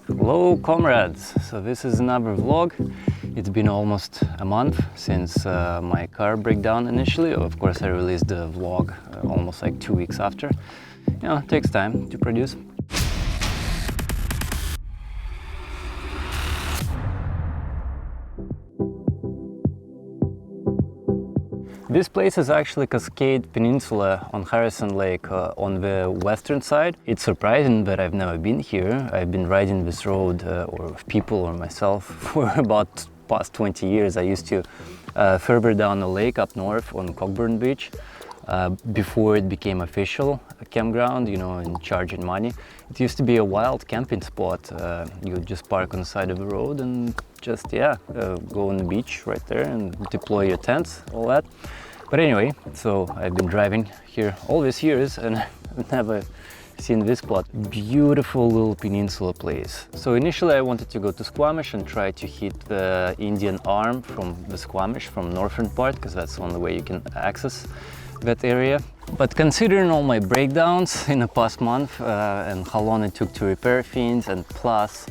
Hello comrades, so this is another vlog. It's been almost a month since my car breakdown initially. Of course I released the vlog almost like 2 weeks after. You know, it takes time to produce. This place is actually Cascade Peninsula on Harrison Lake on the western side. It's surprising that I've never been here. I've been riding this road or with people or myself for about past 20 years. I used to further down the lake up north on Cockburn Beach before it became official campground, you know, and charging money. It used to be a wild camping spot. You would just park on the side of the road and just, go on the beach right there and deploy your tents, all that. But anyway, so I've been driving here all these years and I've never seen this spot. Beautiful little peninsula place. So initially I wanted to go to Squamish and try to hit the Indian Arm from the Squamish, from northern part, because that's the only way you can access that area. But considering all my breakdowns in the past month and how long it took to repair things, and plus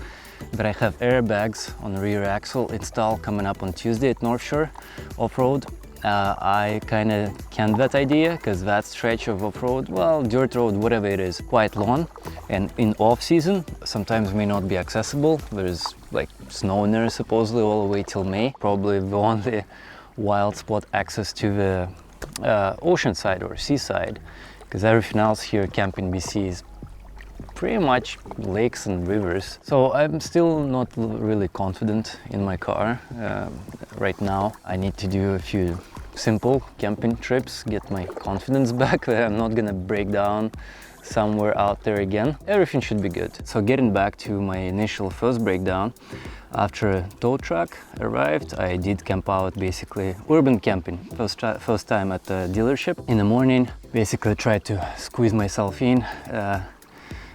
that I have airbags on the rear axle installed coming up on Tuesday at North Shore off-road, I kind of canned that idea, because that stretch of off-road, well, dirt road, whatever it is, quite long, and in off-season sometimes may not be accessible. There's like snow in there supposedly all the way till May. Probably the only wild spot access to the ocean side or seaside, because everything else here camping BC is pretty much lakes and rivers. So I'm still not really confident in my car right now. I need to do a few simple camping trips, get my confidence back that I'm not gonna break down somewhere out there again. Everything should be good. So getting back to my initial first breakdown, after a tow truck arrived, I did camp out, basically urban camping. First time at the dealership. In the morning, basically tried to squeeze myself in,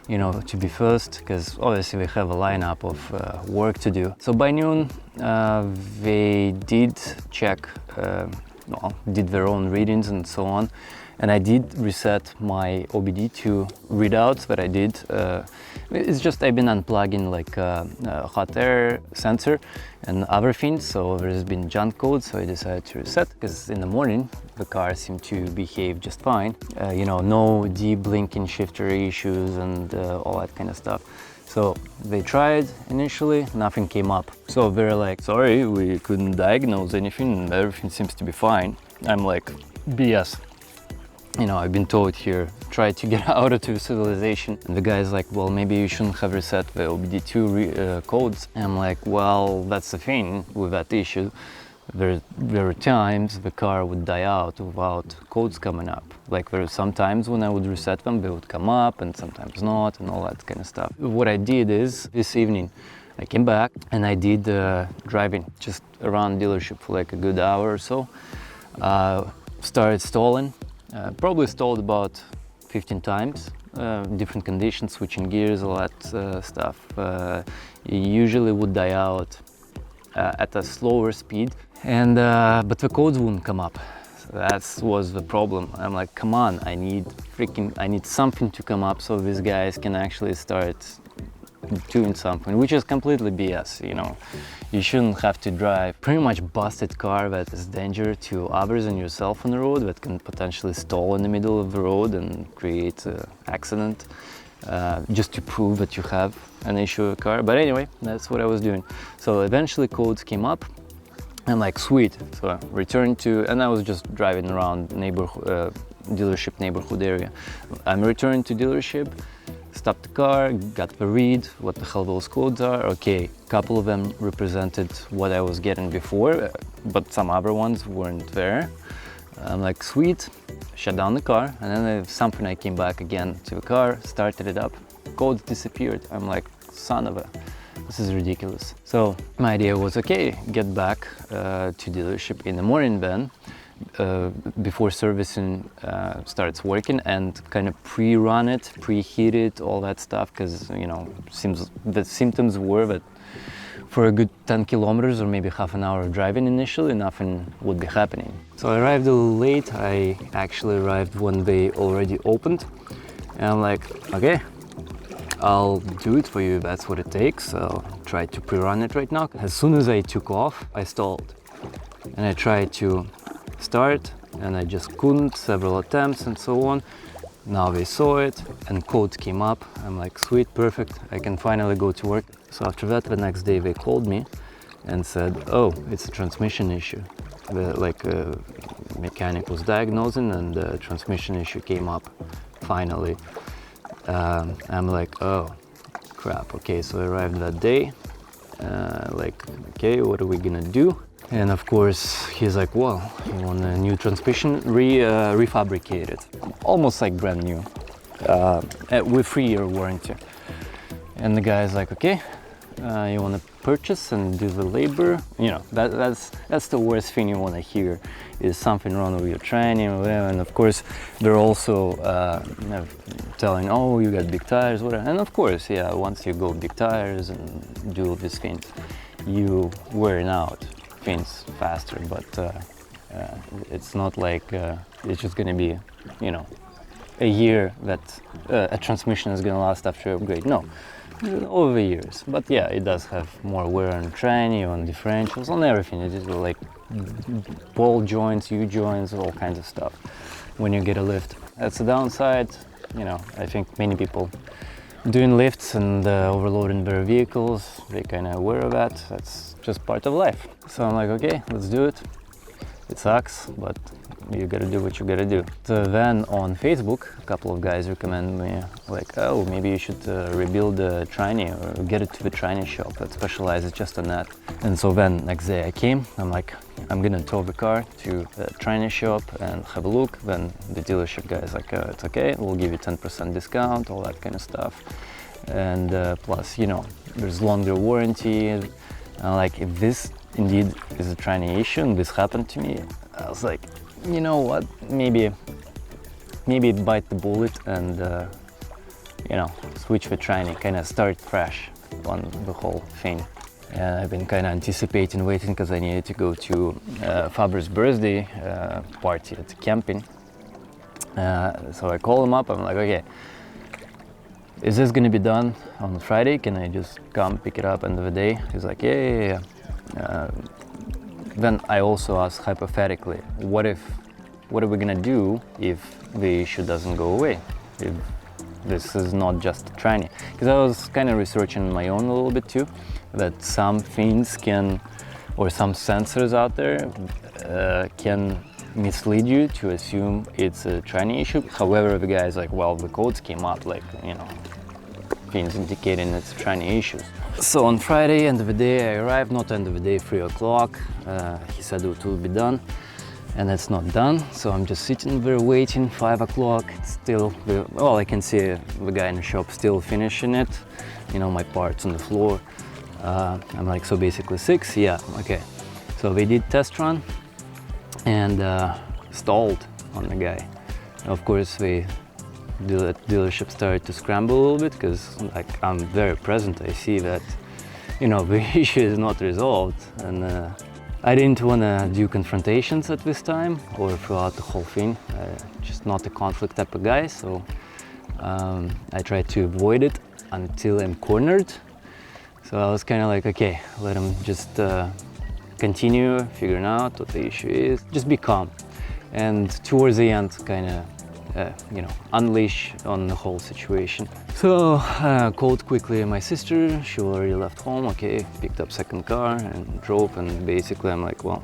you know, to be first, because obviously we have a lineup of work to do. So by noon, they did check, did their own readings and so on. And I did reset my OBD2 readouts that I did. It's just I've been unplugging like a hot air sensor and other things, so there's been junk code, so I decided to reset, because in the morning the car seemed to behave just fine. You know, no deep blinking shifter issues and all that kind of stuff. So they tried initially, nothing came up. So they're like, sorry, we couldn't diagnose anything, everything seems to be fine. I'm like, BS. You know, I've been told here, try to get out of civilization. And the guy's like, well, maybe you shouldn't have reset the OBD2 codes. And I'm like, well, that's the thing with that issue. There are times the car would die out without codes coming up. Like there are some times when I would reset them, they would come up, and sometimes not, and all that kind of stuff. What I did is, this evening, I came back and I did driving just around dealership for like a good hour or so. Started stalling. Probably stalled about 15 times, different conditions, switching gears, all that stuff. Usually would die out at a slower speed, and but the codes wouldn't come up. So that was the problem. I'm like, come on, I need something to come up so these guys can actually start doing something, which is completely BS, you know. You shouldn't have to drive pretty much busted car that is danger to others and yourself on the road, that can potentially stall in the middle of the road and create an accident, just to prove that you have an issue with a car. But anyway, that's what I was doing. So eventually codes came up. I'm like, sweet. So I returned to, and I was just driving around neighborhood, dealership neighborhood area. I'm returning to dealership, stopped the car, got the read, what the hell those codes are. Okay, a couple of them represented what I was getting before, but some other ones weren't there. I'm like, sweet, shut down the car, and then something I came back again to the car, started it up, codes disappeared. I'm like, son of a, this is ridiculous. So my idea was, okay, get back to dealership in the morning then, before servicing starts working, and kind of pre-run it, preheat it, all that stuff, because, you know, seems the symptoms were that for a good 10 kilometers or maybe half an hour of driving initially, nothing would be happening. So I arrived a little late. I actually arrived when they already opened, and I'm like, okay, I'll do it for you if that's what it takes. I'll try to pre-run it right now. As soon as I took off, I stalled. And I tried to start, and I just couldn't, several attempts and so on. Now they saw it, and code came up. I'm like, sweet, perfect, I can finally go to work. So after that, the next day they called me and said, oh, it's a transmission issue. Mechanic was diagnosing, and the transmission issue came up finally. I'm like, oh crap, okay, so I arrived that day, okay, what are we gonna do? And of course he's like, well, you want a new transmission, refabricated, almost like brand new, with 3-year warranty. And the guy's like, okay, you want to purchase and do the labor. You know, that's the worst thing you want to hear, is something wrong with your training or whatever. And of course they're also telling, oh, you got big tires, whatever. And of course, yeah, once you go big tires and do these things, you wearing out things faster. But it's not like it's just gonna be, you know, a year that a transmission is gonna last after upgrade. No, over the years. But yeah, it does have more wear on tranny, on differentials, on everything. It is like ball joints, U-joints, all kinds of stuff when you get a lift. That's the downside. You know, I think many people doing lifts and overloading their vehicles, they kind of aware of that. That's just part of life. So I'm like, okay, let's do it. It sucks, but you gotta do what you gotta do. So then on Facebook, a couple of guys recommend me, like, oh, maybe you should rebuild the tranny or get it to the tranny shop that specializes just on that. And so then next day I came, I'm like, I'm gonna tow the car to the tranny shop and have a look. Then the dealership guy is like, it's okay, we'll give you 10% discount, all that kind of stuff. And plus, you know, there's longer warranty. Like, if this indeed is a tranny issue and this happened to me, I was like, you know what, maybe bite the bullet and you know, switch the tranny, kind of start fresh on the whole thing. And I've been kind of anticipating, waiting, because I needed to go to Faber's birthday party at camping. So I call him up, I'm like, okay, is this gonna be done on Friday? Can I just come pick it up end of the day? He's like, yeah. Then I also asked hypothetically, what are we gonna do if the issue doesn't go away? If this is not just a tranny? Because I was kind of researching my own a little bit too, that some things can, or some sensors out there can mislead you to assume it's a tranny issue. However, the guy's like, well, the codes came up, like, you know, things indicating it's tranny issues. So on Friday, end of the day, I arrived, not end of the day, 3 o'clock. He said it will be done, and it's not done. So I'm just sitting there waiting, 5 o'clock, it's still, well, I can see the guy in the shop still finishing it, you know, my parts on the floor. I'm like, so basically 6, yeah, okay. So they did test run and stalled on the guy. Of course, the dealership started to scramble a little bit, because like, I'm very present. I see that, you know, the issue is not resolved, and I didn't want to do confrontations at this time or throughout the whole thing. Just not a conflict type of guy, so I tried to avoid it until I'm cornered. So I was kind of like, okay, let him just continue figuring out what the issue is. Just be calm, and towards the end, kind of you know, unleash on the whole situation. So called quickly my sister, she already left home, okay, picked up second car and drove, and basically I'm like, well,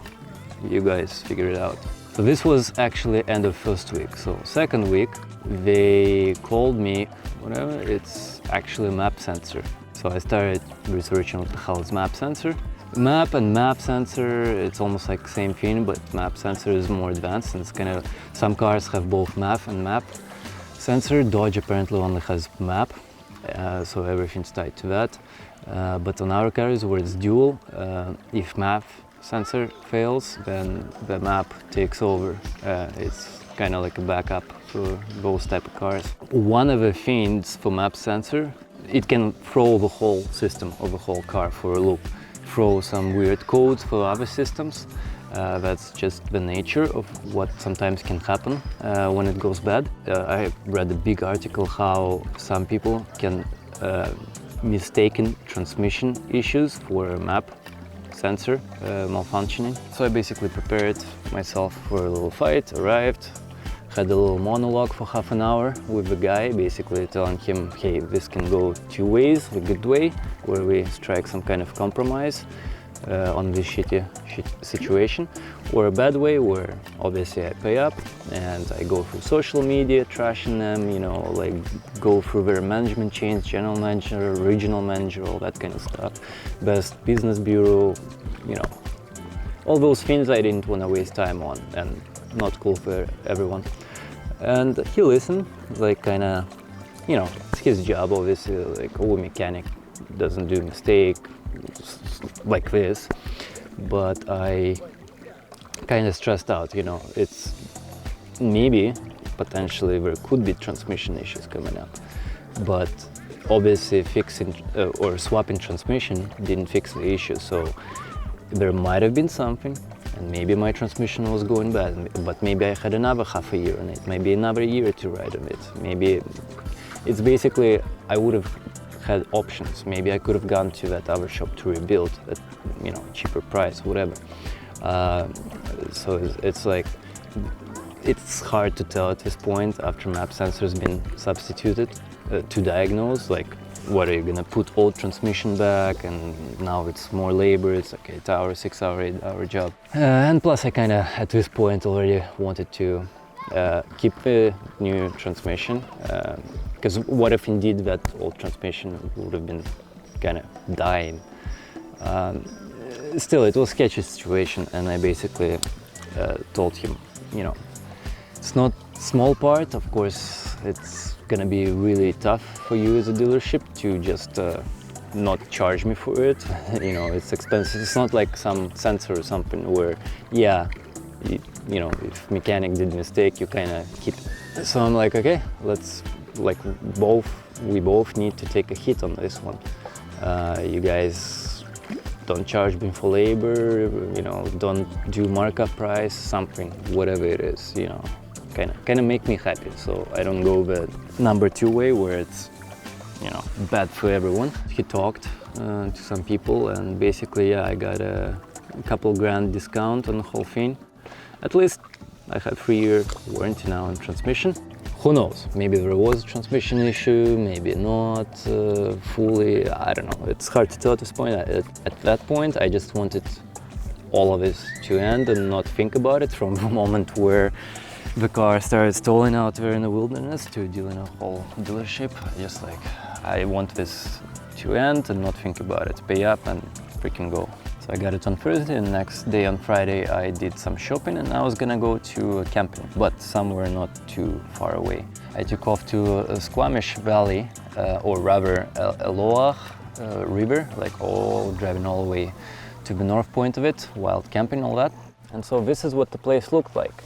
you guys figure it out. So this was actually end of first week. So second week, they called me, whatever, it's actually a map sensor. So I started researching what the hell is map sensor. Map and map sensor, it's almost like the same thing, but map sensor is more advanced, and it's kind of, some cars have both map and map sensor. Dodge apparently only has map, so everything's tied to that. But on our cars where it's dual, if map sensor fails, then the map takes over. It's kind of like a backup for those type of cars. One of the things for map sensor, it can throw the whole system of the whole car for a loop. Throw some weird codes for other systems. That's just the nature of what sometimes can happen when it goes bad. I read a big article how some people can mistaken transmission issues for map sensor malfunctioning. So I basically prepared myself for a little fight, arrived, had a little monologue for half an hour with the guy, basically telling him, hey, this can go two ways, a good way, where we strike some kind of compromise on this shitty situation, or a bad way where obviously I pay up and I go through social media, trashing them, you know, like go through their management chains, general manager, regional manager, all that kind of stuff, best business bureau, you know, all those things I didn't want to waste time on and not cool for everyone. And he listened, like kind of, you know, it's his job obviously, like all mechanic doesn't do mistake like this, but I kind of stressed out, you know, it's maybe potentially there could be transmission issues coming up, but obviously fixing or swapping transmission didn't fix the issue, so there might have been something, and maybe my transmission was going bad, but maybe I had another half a year on it, maybe another year to ride on it, maybe it's basically I would have had options. Maybe I could have gone to that other shop to rebuild at, you know, cheaper price, whatever. So it's like, it's hard to tell at this point after map sensor's been substituted to diagnose, like, what are you gonna put old transmission back, and now it's more labor, it's like 8 hour, 6 hour, 8 hour job. And plus I kind of at this point already wanted to keep the new transmission, because what if indeed that old transmission would have been kind of dying. Still, it was a sketchy situation, and I basically told him, you know, it's not small part, of course, it's gonna be really tough for you as a dealership to just not charge me for it. You know, it's expensive. It's not like some sensor or something where, yeah, you know, if mechanic did mistake, you kind of keep it. So I'm like, okay, let's, like, we both need to take a hit on this one. You guys don't charge me for labor, you know, don't do markup price, something, whatever it is, you know, kind of make me happy, so I don't go the number two way where it's, you know, bad for everyone. He talked to some people, and basically, yeah, I got a couple grand discount on the whole thing. At least I have 3-year warranty now on transmission. Who knows, maybe there was a transmission issue, maybe not fully, I don't know. It's hard to tell at this point. At that point, I just wanted all of this to end and not think about it from the moment where the car started stalling out there in the wilderness to dealing a whole dealership. Just like, I want this to end and not think about it, pay up and freaking go. So I got it on Thursday, and the next day on Friday I did some shopping, and I was gonna go to camping, but somewhere not too far away. I took off to Squamish Valley, or rather Eloah River, like driving all the way to the north point of it, wild camping, all that. And so this is what the place looked like.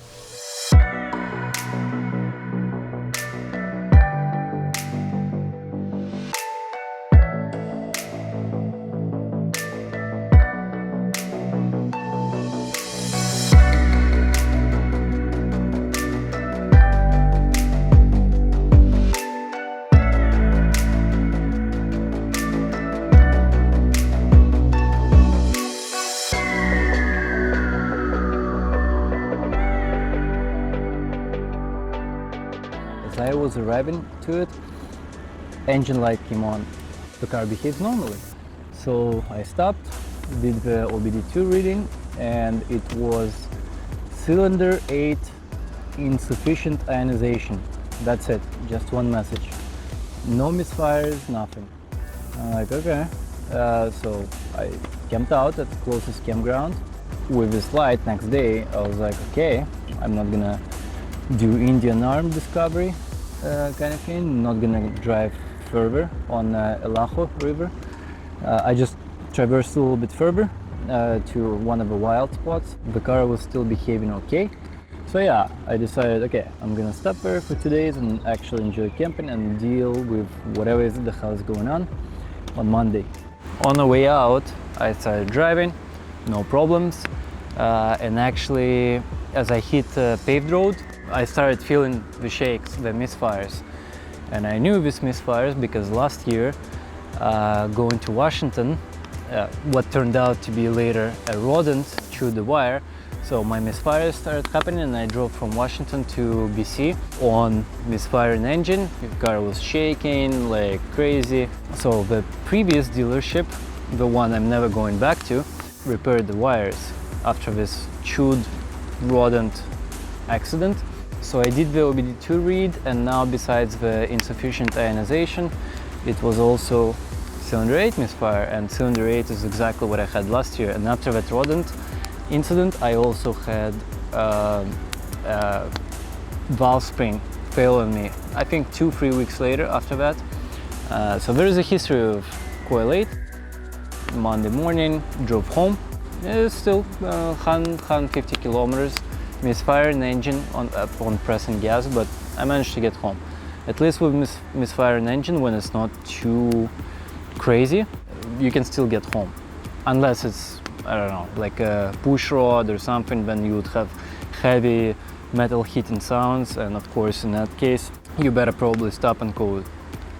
As I was arriving to it, engine light came on. The car behaves normally. So I stopped, did the OBD2 reading, and it was cylinder 8 insufficient ionization. That's it, just one message. No misfires, nothing. I'm like, okay. So I camped out at the closest campground. With this light next day, I was like, okay, I'm not gonna do Indian Arm discovery kind of thing, not gonna drive further on Elaho River. I just traversed a little bit further to one of the wild spots. The car was still behaving okay. So yeah, I decided, okay, I'm gonna stop there for 2 days and actually enjoy camping and deal with whatever is the hell is going on Monday. On the way out, I started driving, no problems. And actually, as I hit paved road, I started feeling the shakes, the misfires. And I knew this misfires because last year, going to Washington, what turned out to be later a rodent chewed the wire. So my misfires started happening and I drove from Washington to BC on misfiring engine. The car was shaking like crazy. So the previous dealership, the one I'm never going back to, repaired the wires after this chewed rodent accident. So I did the OBD2 read, and now besides the insufficient ionization, it was also cylinder 8 misfire, and cylinder 8 is exactly what I had last year. And after that rodent incident, I also had valve spring fail on me, I think 2-3 weeks later after that. So there is a history of coil 8. Monday morning, drove home, still 150 kilometers, misfiring engine on pressing gas, but I managed to get home. At least with misfiring engine, when it's not too crazy, you can still get home. Unless it's, I don't know, like a push rod or something, then you would have heavy metal hitting sounds, and of course in that case you better probably stop and call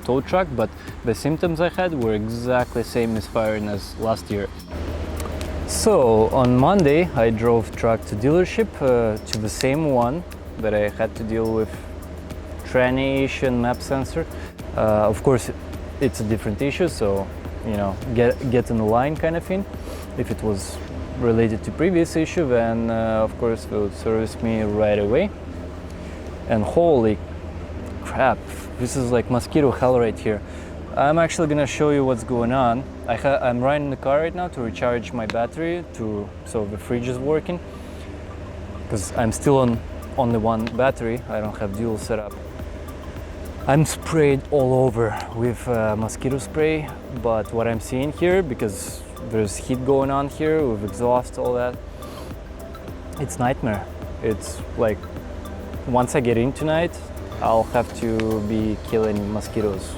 tow truck. But the symptoms I had were exactly the same misfiring as last year. So on Monday I drove truck to dealership, to the same one that I had to deal with tranny issue and map sensor. Of course it's a different issue, so you know, get in the line kind of thing. If it was related to previous issue, then of course they would service me right away. And holy crap, this is like mosquito hell right here. I'm actually gonna show you what's going on. I'm riding the car right now to recharge my battery, so the fridge is working, because I'm still on only one battery. I don't have dual setup. I'm sprayed all over with mosquito spray, but what I'm seeing here, because there's heat going on here with exhaust, all that, it's nightmare. It's like, once I get in tonight, I'll have to be killing mosquitoes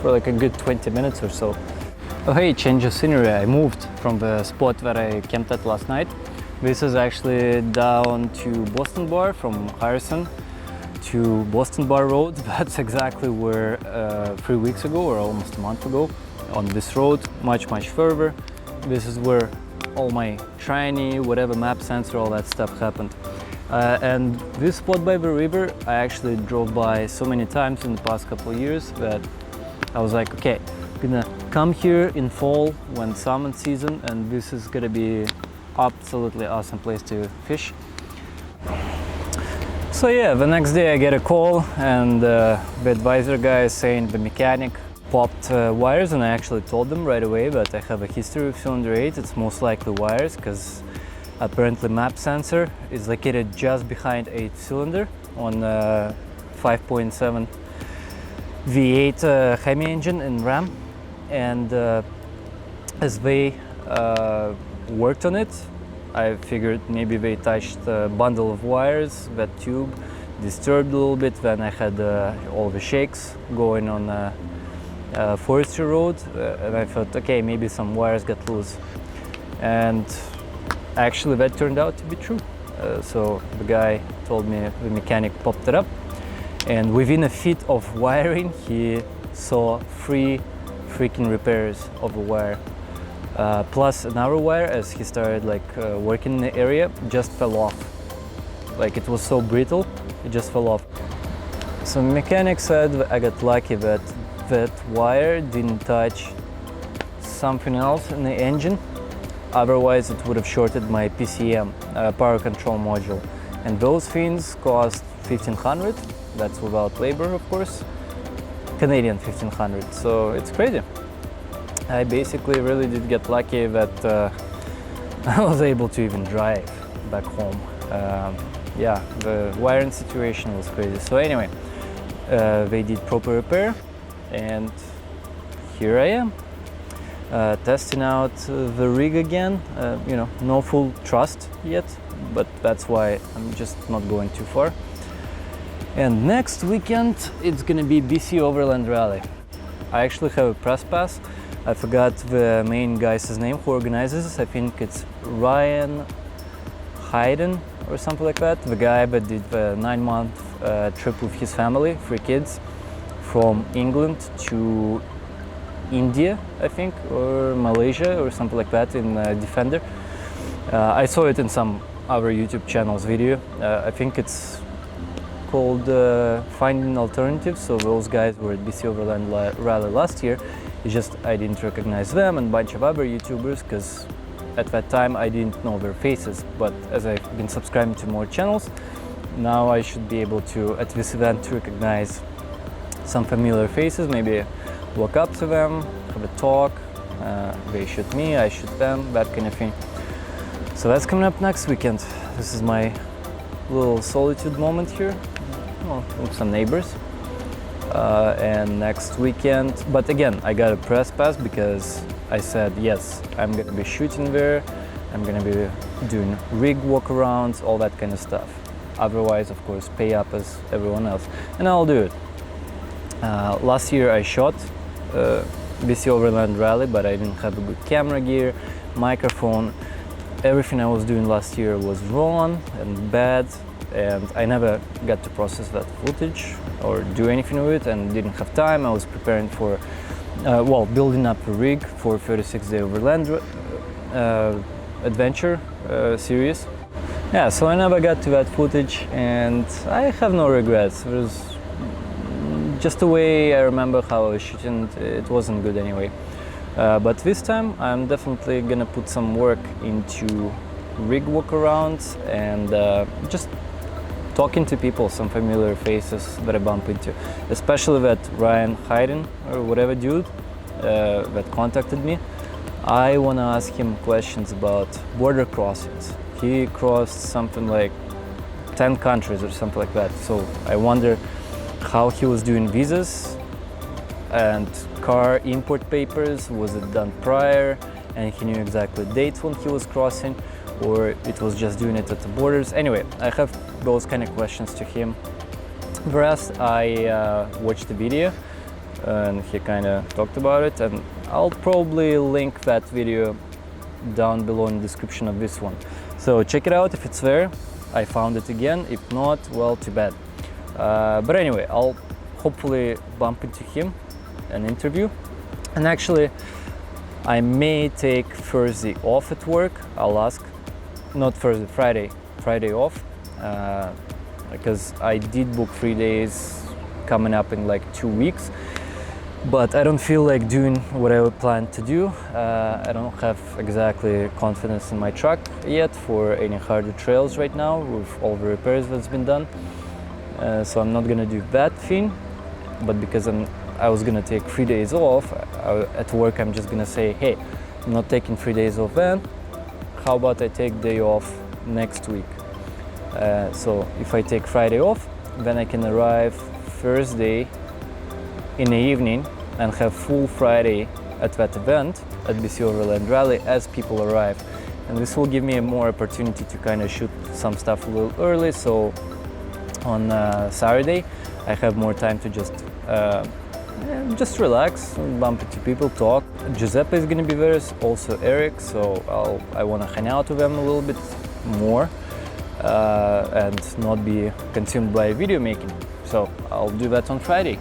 for like a good 20 minutes or so. Oh hey, change of scenery. I moved from the spot that I camped at last night. This is actually down to Boston Bar, from Harrison to Boston Bar Road. That's exactly where 3 weeks ago, or almost a month ago, on this road, much further, this is where all my tranny, whatever map sensor, all that stuff happened. And this spot by the river, I actually drove by so many times in the past couple of years that I was like, okay, I'm gonna come here in fall when salmon season, and this is gonna be absolutely awesome place to fish. So yeah, the next day I get a call, and the advisor guy is saying the mechanic popped wires, and I actually told them right away that I have a history of cylinder 8. It's most likely wires, because apparently map sensor is located just behind 8 cylinder on 5.7 V8 Hemi engine in Ram. And as they worked on it, I figured maybe they touched a bundle of wires, that tube disturbed a little bit. Then I had all the shakes going on forestry road, and I thought, okay, maybe some wires got loose. And actually that turned out to be true. So the guy told me the mechanic popped it up, and within a feet of wiring he saw 3 freaking repairs of the wire. Plus another wire, as he started like working in the area, just fell off. Like it was so brittle, it just fell off. So mechanic said I got lucky that that wire didn't touch something else in the engine. Otherwise it would have shorted my PCM, power control module. And those things cost $1,500. That's without labor, of course. Canadian $1,500, so it's crazy. I basically really did get lucky that I was able to even drive back home. Yeah, the wiring situation was crazy. So anyway, they did proper repair, and here I am, testing out the rig again. You know, no full trust yet, but that's why I'm just not going too far. And next weekend it's gonna be BC Overland Rally. I actually have a press pass. I forgot the main guy's name who organizes this. I think it's Ryan Hayden or something like that. The guy that did the 9-month trip with his family, 3 kids, from England to India, I think, or Malaysia or something like that in Defender. I saw it in some other YouTube channel's video. I think it's called Finding Alternatives. So those guys were at BC Overland Rally last year. It's just I didn't recognize them and a bunch of other YouTubers because at that time I didn't know their faces. But as I've been subscribing to more channels, now I should be able to, at this event, to recognize some familiar faces, maybe walk up to them, have a talk, they shoot me, I shoot them, that kind of thing. So that's coming up next weekend. This is my little solitude moment here, well, with some neighbors. And next weekend, but again, I got a press pass because I said, yes, I'm gonna be shooting there, I'm gonna be doing rig walkarounds, all that kind of stuff. Otherwise, of course, pay up as everyone else, and I'll do it. Last year I shot BC Overland Rally, but I didn't have a good camera gear, microphone. Everything I was doing last year was wrong and bad, and I never got to process that footage or do anything with it, and didn't have time. I was preparing for, well, building up a rig for 36-day Overland adventure series. Yeah, so I never got to that footage, and I have no regrets. It was just the way I remember how I was shooting, it wasn't good anyway. But this time I'm definitely gonna put some work into rig walkarounds and just talking to people, some familiar faces that I bump into. Especially that Ryan Hayden or whatever dude that contacted me. I wanna ask him questions about border crossings. He crossed something like 10 countries or something like that. So I wonder how he was doing visas and car import papers. Was it done prior and he knew exactly dates when he was crossing, or it was just doing it at the borders? Anyway, I have those kind of questions to him. The rest, I watched the video and he kind of talked about it, and I'll probably link that video down below in the description of this one. So check it out if it's there. I found it again. If not, well, too bad. But anyway, I'll hopefully bump into him, an interview. And actually, I may take Thursday off at work. I'll ask, not Thursday, Friday off, because I did book 3 days coming up in like 2 weeks. But I don't feel like doing what I planned to do. I don't have exactly confidence in my truck yet for any harder trails right now with all the repairs that's been done. So I'm not gonna do that thing. But because I was gonna take 3 days off at work, I'm just gonna say, hey, I'm not taking 3 days off then. How about I take day off next week? So if I take Friday off, then I can arrive Thursday in the evening and have full Friday at that event at BC Overland Rally as people arrive. And this will give me more opportunity to kind of shoot some stuff a little early, so on Saturday I have more time to just relax, bump into people, talk. Giuseppe is gonna be there, also Eric, so I wanna hang out with them a little bit more and not be consumed by video making. So I'll do that on Friday.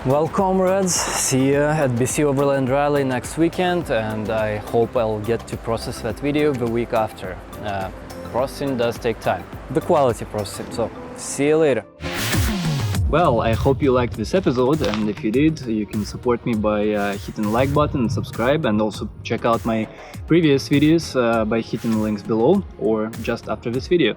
Well, comrades, see you at BC Overland Rally next weekend, and I hope I'll get to process that video the week after. Processing does take time, the quality processing, so see you later. Well, I hope you liked this episode, and if you did, you can support me by hitting the like button and subscribe, and also check out my previous videos by hitting the links below or just after this video.